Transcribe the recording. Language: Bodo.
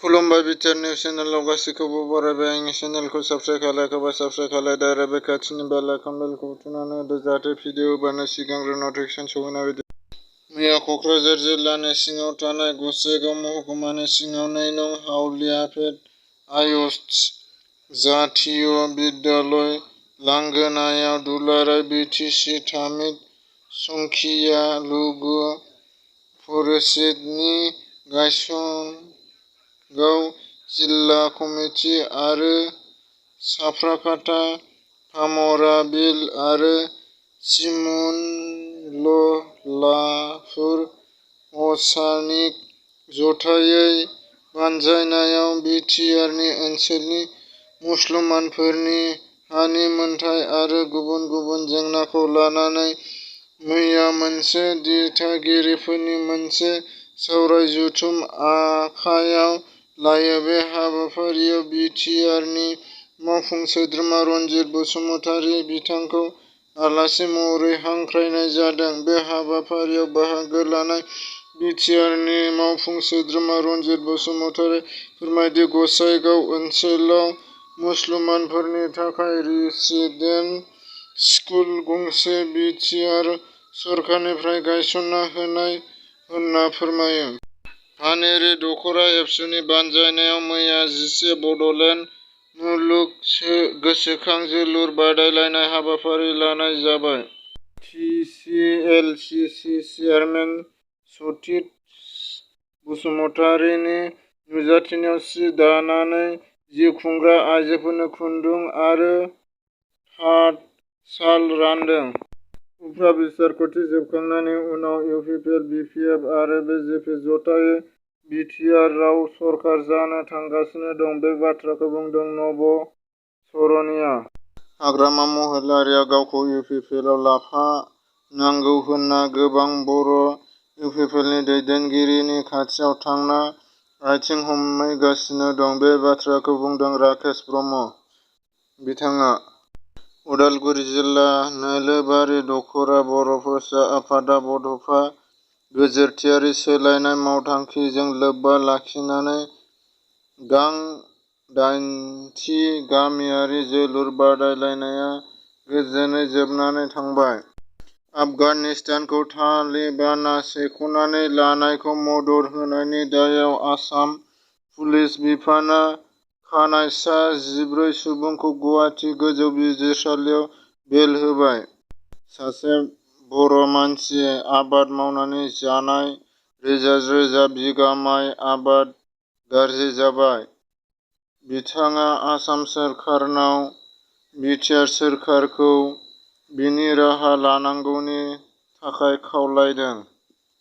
खुलुमबाय बिटिआर निउस चेनेलाव गासैखौबो बरायबाय। आंनि चेनेलखौ साबस्क्राइब खालायाखैबा साबस्क्राइब खालायदो आरो बे खाथिनि बेल आइकन बेलखौ थुनानै होदो जाहाथे भिडिअ होबानो सिगांग्रो नटिफिकेसन सौहैनाय बायदि। मैया क'क्राझार जिल्लानि सिङाव थानाय गसाइगाव महकुमानि सिङाव 2 नं हावलियापेट आइत्स जातीय बिद्यालय लांगोनायाव दुलाराय बिटिसि तामिल संखियालुगु परिषदनि गसाइगाव जिल्ला कमिटि आरो साफ्राकाटा पामराबिल आरो चिमुललापुर अचानिक जथायै बानजायनायाव बिटिआरनि ओनसोलनि मुसलमानफोरनि हानि मोनथाय आरो गुबुन गुबुन जेंनाखौ लानानै मैया मोनसे दिथागिरिफोरनि मोनसे सावराय जथुम आखायाव लायो। बे हाबाफारियाव बिटिआरनि मावफुं सोद्रोमा रनजित बसुमतारी बिथांखौ आलासि महरै हांख्रायनाय जादों। बे हाबाफारियाव बाहागो लानाय बिटिआरनि मावफुं सोद्रोमा रनजित बसुमतारीआ फोरमायदि गसाइगाव ओनसोलाव मुसलमानफोरनि थाखाय रेसिडेन्ट स्कुल गंसे बिटिआर सरकारनिफ्राय गायसनना होनाय होनना फोरमायो। पानेरि दख'रा एबसुनि बानजायनायाव मैया 11 बड'लेण्ड मुलुग गोसोखां जोलुर बादायलायनाय हाबाफारि लानाय जाबाय। टिसिएलसीसी चेयारमेन सतिश बसुमतारीनि नुजाथिनायाव सि दानानै जिउ खुंग्रा आइजोफोरनो खुन्दुं आरो ताट-साल रानदों। उफ्रा बिसायख'थि जोबखांनायनि उनाव इउपिपिएल, बिपिएफ आरो बिजेपि जथायै बिटिआरआव सरकार जानो थांगासिनो दं। बे बाथ्राखौ बुंदों नब शरणीया। हाग्रामा महिलारीआ गावखौ इउपिपिएलआव लाफानांगौ होनना गोबां बर' इउपिपिएलनि दैदेनगिरिनि खाथियाव थांना आथिं हमहैगासिनो दं। बे बाथ्राखौ बुंदों राकेश ब्रह्म। बिथाङा उदालगुरि जिल्ला नोलोबारि दख'रा बर' फरायसा आफादा बड'फा गेजेरथियारि सोलायनाय मावथांखिजों लोब्बा लाखिनानै गां 8थि गामियारि जोलुर बादायलायनाया गोजोनै जोबनानै थांबाय। आफगानिस्तानखौ तालिबानआ सेख'नानै लानायखौ मदद होनायनि दायआव आसाम पुलिस बिफानआ खानाय सा 14 सुबुंखौ गुवाहाटी गोजौ बिजिरसालियाव बेल होबाय। सासे बर' मानसि आबाद मावनानै जानाय रोजा रोजा बिगा माइ आबाद गाज्रि जाबाय। बिथाङा आसाम सोरखारनाव बिटिआर सोरखारखौ बिनि राहा लानांगौनि थाखाय खावलायदों।